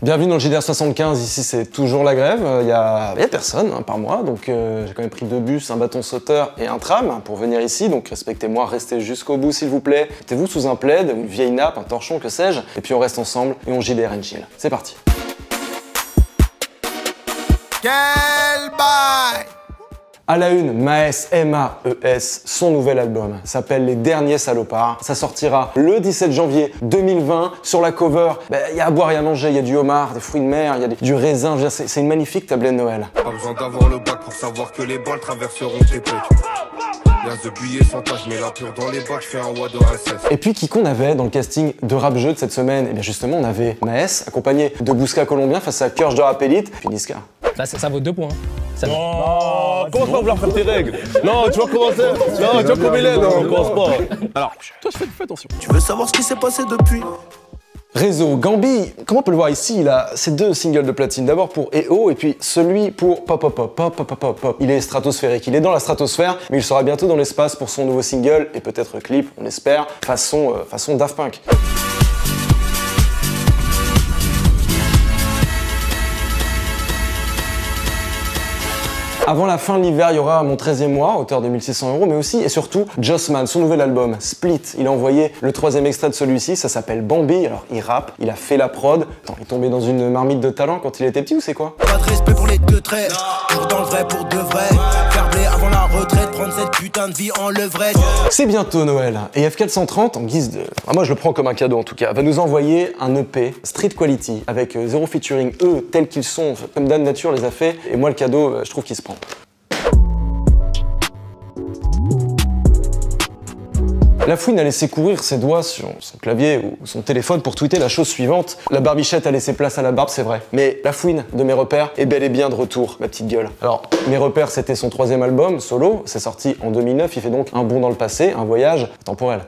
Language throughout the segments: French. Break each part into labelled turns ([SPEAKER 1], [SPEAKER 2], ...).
[SPEAKER 1] Bienvenue dans le JDR 75, ici c'est toujours la grève, il y a personne par mois, donc j'ai quand même pris 2 bus, un bâton sauteur et un tram pour venir ici, donc respectez-moi, restez jusqu'au bout s'il vous plaît, mettez-vous sous un plaid, une vieille nappe, un torchon, que sais-je, et puis on reste ensemble et on JDR and chill. C'est parti.
[SPEAKER 2] Quel bail!
[SPEAKER 1] À la une, Maes, M-A-E-S, son nouvel album s'appelle Les Derniers Salopards. Ça sortira le 17 janvier 2020. Sur la cover, y a à boire et à manger, il y a du homard, des fruits de mer, il y a du raisin. C'est une magnifique tablette de Noël.
[SPEAKER 2] Pas besoin d'avoir le bac pour savoir que les balles traverseront tes pecs. Y'a de billets sans tache, mais la pure dans les bacs, je fais un WAD SS.
[SPEAKER 1] Et puis qui qu'on avait dans le casting de Rap Jeu de cette semaine? Et bien justement, on avait Maes, accompagné de Bouska Colombien face à Kirsch de Rapelite, puis Niska.
[SPEAKER 3] Là, ça vaut 2 points. Ça
[SPEAKER 4] Non, commence pas à vouloir faire tes règles. Non, tu vas commencer. Non, tu vas comme il est. Non, commence pas. Alors, toi, fais attention.
[SPEAKER 2] Tu veux savoir ce qui s'est passé depuis?
[SPEAKER 1] Réseau, Gambi, comment on peut le voir ici, il a ses 2 singles de platine, d'abord pour EO et puis celui pour Pop Pop Pop Pop Pop Pop Pop. Il est stratosphérique, il est dans la stratosphère, mais il sera bientôt dans l'espace pour son nouveau single et peut-être clip, on espère, façon Daft Punk. Avant la fin de l'hiver, il y aura mon 13e mois, à hauteur de 1600 €, mais aussi et surtout Jossman, son nouvel album, Split. Il a envoyé le 3e extrait de celui-ci, ça s'appelle Bambi. Alors il rappe, il a fait la prod. Attends, il est tombé dans une marmite de talent quand il était petit ou c'est quoi?
[SPEAKER 5] Pas de respect pour les 2 traits, pour dans le vrai, pour de vrai. Faire blé avant la retraite, prendre cette putain de vie en levrette.
[SPEAKER 1] C'est bientôt Noël, et F430, en guise de... moi je le prends comme un cadeau en tout cas, va nous envoyer un EP Street Quality, avec 0 featuring, eux tels qu'ils sont, comme Dan Nature les a fait, et moi le cadeau, je trouve qu'il se prend. La fouine a laissé courir ses doigts sur son clavier ou son téléphone pour tweeter la chose suivante. La barbichette a laissé place à la barbe, c'est vrai. Mais la fouine de Mes Repères est bel et bien de retour, ma petite gueule. Alors, Mes Repères, c'était son 3e album, solo. C'est sorti en 2009, il fait donc un bond dans le passé, un voyage temporel.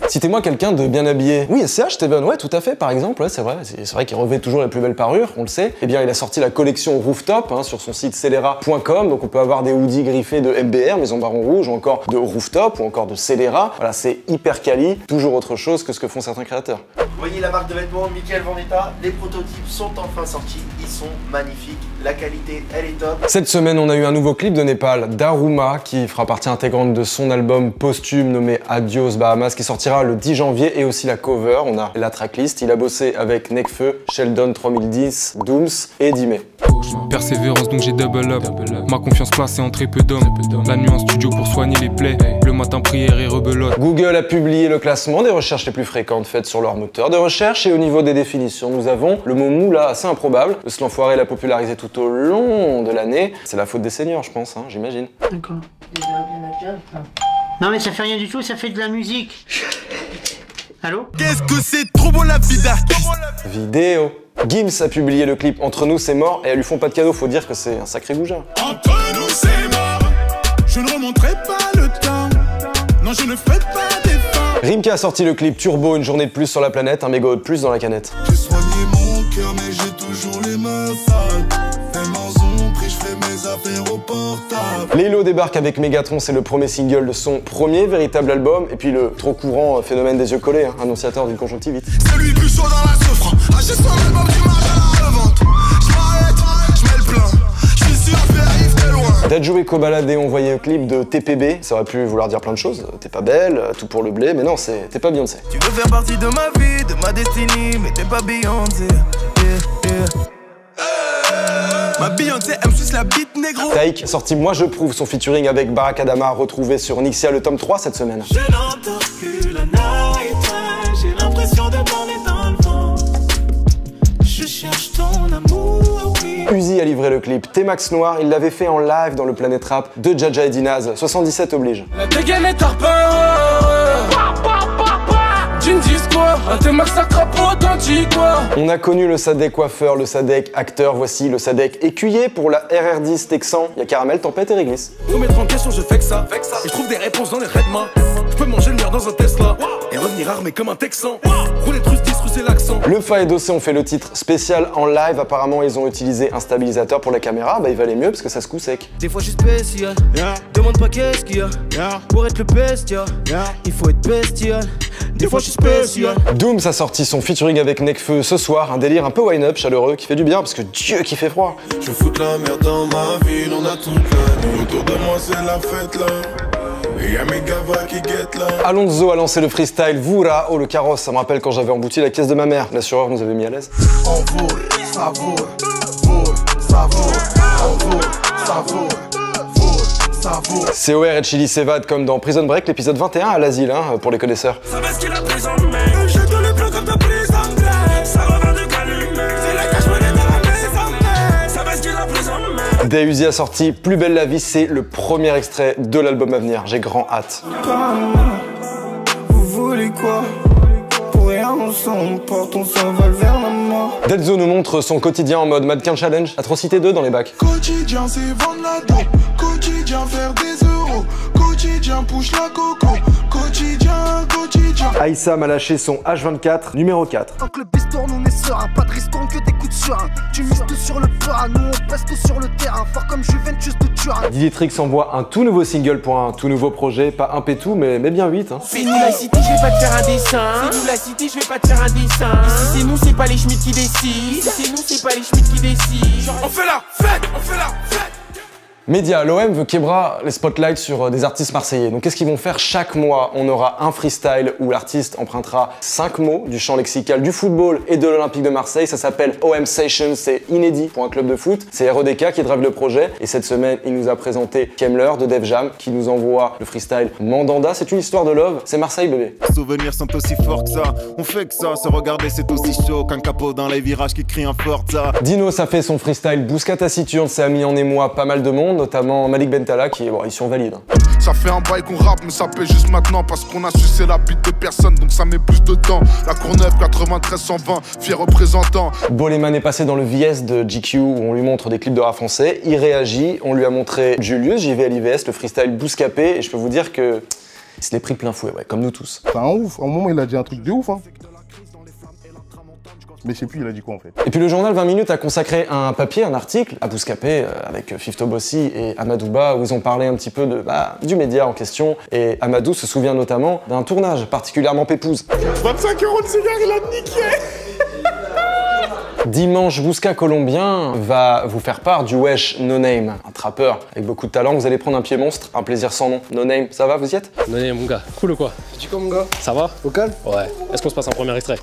[SPEAKER 1] Citez-moi quelqu'un de bien habillé. Oui, SCH, Steven, ouais, tout à fait, par exemple, ouais, c'est vrai. C'est vrai qu'il revêt toujours les plus belles parures, on le sait. Eh bien, il a sorti la collection Rooftop sur son site Celera.com, donc on peut avoir des hoodies griffés de MBR, Maison Baron Rouge, ou encore de Rooftop ou encore de Celera. Voilà, c'est hyper quali, toujours autre chose que ce que font certains créateurs.
[SPEAKER 6] Vous voyez la marque de vêtements Michael Vendetta, les prototypes sont enfin sortis, ils sont magnifiques, la qualité elle est top.
[SPEAKER 1] Cette semaine on a eu un nouveau clip de Népal, Daruma, qui fera partie intégrante de son album posthume nommé Adios Bahamas, qui sortira le 10 janvier, et aussi la cover, on a la tracklist, il a bossé avec Nekfeu, Sheldon 3010, Dooms et Dimé.
[SPEAKER 7] Persévérance donc j'ai double up. Ma confiance placée en très peu d'hommes. La nuit en studio pour soigner les plaies. Le matin prière et rebelote.
[SPEAKER 1] Google a publié le classement des recherches les plus fréquentes faites sur leur moteur de recherche, et au niveau des définitions, nous avons le mot moula assez improbable. Ce l'enfoiré l'a popularisé tout au long de l'année. C'est la faute des seniors, je pense, j'imagine.
[SPEAKER 8] D'accord. Non mais ça fait rien du tout, ça fait de la musique. Allô?
[SPEAKER 2] Qu'est-ce que c'est trop beau la vie d'artiste.
[SPEAKER 1] Vidéo. Gims a publié le clip Entre nous c'est mort, et elles lui font pas de cadeau, faut dire que c'est un sacré goujat.
[SPEAKER 2] Entre nous c'est mort. Je ne remonterai pas le temps. Non, je ne ferai pas d'effort.
[SPEAKER 1] Rimka a sorti le clip Turbo, une journée de plus sur la planète, un mégot de plus dans la canette.
[SPEAKER 2] J'ai soigné mon cœur, mais j'ai toujours les mains sales. Même en zoom, je fais mes affaires au portable.
[SPEAKER 1] Laylo débarque avec Megatron, c'est le premier single de son premier véritable album, et puis le trop courant phénomène des yeux collés, annonciateur d'une conjonctivite.
[SPEAKER 2] Celui plus chaud dans la souffrance. Ah, j'ai son album du mal à la vente. Je m'arrête, je mets le plein. Je suis sûr que arrive de loin.
[SPEAKER 1] Dadju et Kobalade ont envoyé le clip de TPB, ça aurait pu vouloir dire plein de choses. T'es pas belle, tout pour le blé, mais non, t'es pas Beyoncé.
[SPEAKER 5] Tu veux faire partie de ma vie, de ma destinée, mais t'es pas Beyoncé. Ma Beyoncé aime juste la bite négro.
[SPEAKER 1] Taïk sorti Moi je prouve, son featuring avec Barack Adama, retrouvé sur Nixia le tome 3 cette semaine.
[SPEAKER 5] Je n'entends plus la night, j'ai l'impression de parler dans le vent. Je cherche ton amour, oui.
[SPEAKER 1] Uzi a livré le clip T-Max Noir, il l'avait fait en live dans le Planet Rap de Jaja et Dinaz, 77 oblige.
[SPEAKER 7] La dégaine est tarpin. D'une discours, un T-Max attrape authentique.
[SPEAKER 1] On a connu le Sadek coiffeur, le Sadek acteur, voici le Sadek écuyer pour la RR10 Texan. Il y a Caramel, Tempête et Réglisse.
[SPEAKER 5] Vous mettre en question, je fais que ça. Et je trouve des réponses dans les règlements.
[SPEAKER 2] peux manger le mur dans un Tesla et revenir armé comme un Texan. Rouler de russe, 10 russes et l'accent.
[SPEAKER 1] Le Fa et Dossé ont fait le titre spécial en live. Apparemment, ils ont utilisé un stabilisateur pour la caméra. Bah, il valait mieux parce que ça se coud sec.
[SPEAKER 9] Des fois, je suis spécial. Demande pas qu'est-ce qu'il y a. Pour être le bestial, il faut être bestial. Des fois, je suis spécial.
[SPEAKER 1] Dooms a sorti son featuring avec Nekfeu ce soir. Un délire un peu wind-up, chaleureux, qui fait du bien parce que Dieu qui fait froid.
[SPEAKER 2] Je fous la merde dans ma ville, on a toute la nuit. Autour de moi, c'est la fête là. Et y'a mes gavas qui guettent là.
[SPEAKER 1] Alonso a lancé le freestyle Voura. Oh, le carrosse, ça me rappelle quand j'avais embouti la caisse de ma mère. L'assureur nous avait mis à l'aise.
[SPEAKER 2] On vaut, ça vaut, ça vaut, on vaut, ça vaut.
[SPEAKER 1] COR et Chili s'évadent comme dans Prison Break, l'épisode 21 à l'asile, hein, pour les connaisseurs.
[SPEAKER 2] Ça va ce qu'il a pris en main. Je te le plan comme ta prise en main. Ça revient de calumet. C'est la cache monnaie dans la maison. Ça va ce qu'il a pris en main.
[SPEAKER 1] Deuzy a sorti Plus belle la vie, c'est le premier extrait de l'album à venir. J'ai grand hâte.
[SPEAKER 2] Vous voulez quoi? Pour rien, on porte, on s'envole vers la mort.
[SPEAKER 1] Denzo nous montre son quotidien en mode mannequin challenge. Atrocité 2 dans les bacs.
[SPEAKER 2] Quotidien, c'est vendre la dope. Quotidien, faire des euros. Quotidien, push la coco. Quotidien, quotidien.
[SPEAKER 1] Aïssa m'a lâché son H24 numéro 4.
[SPEAKER 9] Tant que le bis tourne, on est serein. Pas de risque, que des coups de surin. Tu mises tout sur le plat, nous on pèse tout sur le terrain. Fort comme Juventus de Turin.
[SPEAKER 1] Diditrix envoie un tout nouveau single pour un tout nouveau projet. Pas un pétou, mais bien 8. Hein.
[SPEAKER 9] C'est nous la city, je vais pas te faire un dessin. C'est nous la city, je vais pas te faire un dessin. Ici c'est nous, c'est pas les Schmitt qui décident. Ici c'est nous, c'est pas les Schmitt qui décident.
[SPEAKER 2] On fait la fête, on fait la fête.
[SPEAKER 1] Média, l'OM veut Kebra les spotlights sur des artistes marseillais. Donc qu'est-ce qu'ils vont faire chaque mois? On aura un freestyle où l'artiste empruntera 5 mots du champ lexical du football et de l'Olympique de Marseille. Ça s'appelle OM Session, c'est inédit pour un club de foot. C'est RODK qui drive le projet. Et cette semaine, il nous a présenté Kemler de Def Jam qui nous envoie le freestyle Mandanda. C'est une histoire de love, c'est Marseille bébé.
[SPEAKER 10] Les souvenirs sont aussi forts que ça. On fait que ça, se regarder c'est aussi chaud qu'un capot dans les virages qui crie un Forza.
[SPEAKER 1] Dino, ça fait son freestyle Bouscat taciturne, c'est mis en émoi pas mal de monde, notamment Malik Bentala qui est bon, il survalide.
[SPEAKER 2] Ça fait un bail qu'on rappe mais ça paie juste maintenant parce qu'on a sucé la bite de personne donc ça met plus de temps. La Courneuve 93 120, fier représentant.
[SPEAKER 1] Boleman est passé dans le VS de GQ où on lui montre des clips de rap français, il réagit, on lui a montré Julius, JV à l'IVS, le freestyle Bouscapé et je peux vous dire que il se l'est pris plein fouet, ouais, comme nous tous.
[SPEAKER 11] C'est un ouf, à un moment il a dit un truc de ouf hein. Mais je sais plus, il a dit quoi en fait.
[SPEAKER 1] Et puis le journal 20 minutes a consacré un papier, un article à Bouscapé avec Fifto Bossi et Amadouba où ils ont parlé un petit peu de, du média en question. Et Amadou se souvient notamment d'un tournage particulièrement pépouse.
[SPEAKER 2] 25 € de cigare, il a niqué.
[SPEAKER 1] Dimanche, Bousca Colombien va vous faire part du Wesh No Name, un trappeur avec beaucoup de talent. Vous allez prendre un pied monstre, un plaisir sans nom. No Name, ça va, vous y êtes?
[SPEAKER 3] No Name, mon gars. Cool ou quoi?
[SPEAKER 11] Tu quoi mon gars?
[SPEAKER 3] Ça va?
[SPEAKER 11] Au calme?
[SPEAKER 3] Ouais. Est-ce qu'on se passe un premier extrait?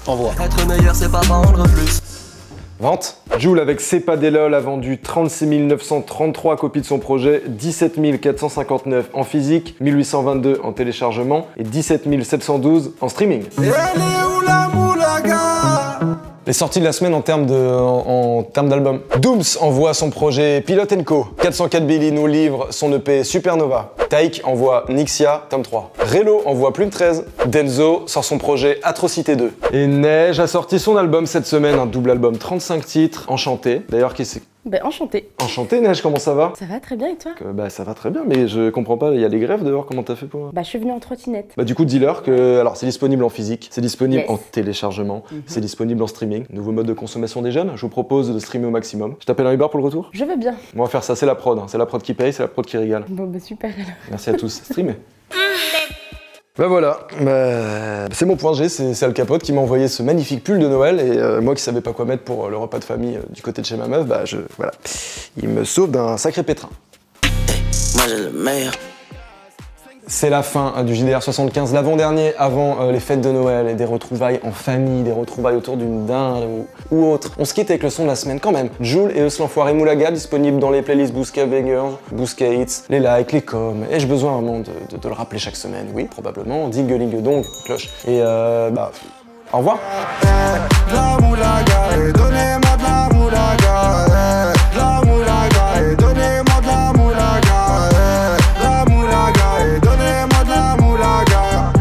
[SPEAKER 3] Envoie.
[SPEAKER 9] Être meilleur, c'est pas vendre plus.
[SPEAKER 1] Vente. Joule avec C'est pas des lol a vendu 36 933 copies de son projet, 17 459 en physique, 1822 en téléchargement et 17 712 en streaming. Les sorties de la semaine en termes d'album. Dooms envoie son projet Pilot & Co. 404 Billy nous livre son EP Supernova. Taïk envoie Nixia, tome 3. Relo envoie Plume 13. Denzo sort son projet Atrocité 2. Et Neige a sorti son album cette semaine, un double album, 35 titres, Enchanté. D'ailleurs, qui c'est?
[SPEAKER 12] Ben, enchanté.
[SPEAKER 1] Enchanté, Neige, comment ça va?
[SPEAKER 12] Ça va très bien et toi?
[SPEAKER 1] Bah ça va très bien, mais je comprends pas, il y a les grèves dehors, comment t'as fait pour...
[SPEAKER 12] Bah je suis venue en trottinette.
[SPEAKER 1] Bah du coup dis-leur que, alors c'est disponible en physique, c'est disponible en téléchargement, c'est disponible en streaming. Nouveau mode de consommation des jeunes, je vous propose de streamer au maximum. Je t'appelle un Uber pour le retour?
[SPEAKER 12] Je veux bien.
[SPEAKER 1] On va faire ça, c'est la prod, hein. C'est la prod qui paye, c'est la prod qui régale.
[SPEAKER 12] Bon bah super alors.
[SPEAKER 1] Merci à tous, streamer. Bah voilà, c'est mon point G, c'est Al Capote qui m'a envoyé ce magnifique pull de Noël et moi qui savais pas quoi mettre pour le repas de famille du côté de chez ma meuf, voilà. Il me sauve d'un sacré pétrin.
[SPEAKER 9] Moi j'ai le meilleur.
[SPEAKER 1] C'est la fin du JDR 75, l'avant-dernier avant les fêtes de Noël et des retrouvailles en famille, des retrouvailles autour d'une dinde ou autre. On se quitte avec le son de la semaine quand même. Joule et Eus l'Enfoiré Moulaga, disponibles dans les playlists Bousca Bangers, Bousca Hits, les likes, les coms. Ai-je besoin vraiment de le rappeler chaque semaine? Oui, probablement. Dingue dong, cloche. Et au revoir.
[SPEAKER 2] La moulaga, donnez-moi de la moulaga. La moulaga, donnez-moi de la moulaga. La moulaga, donnez-moi de la moulaga.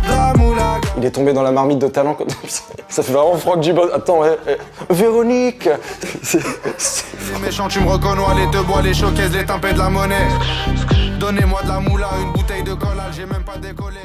[SPEAKER 2] La moulaga.
[SPEAKER 1] Il est tombé dans la marmite de talent. Ça fait vraiment Franck Dubosc. Attends, Véronique.
[SPEAKER 10] Les méchants, tu me reconnais, les te bois, les showcases, les tempêtes de la monnaie. Donnez-moi de la moula, une bouteille de collage, j'ai même pas décollé.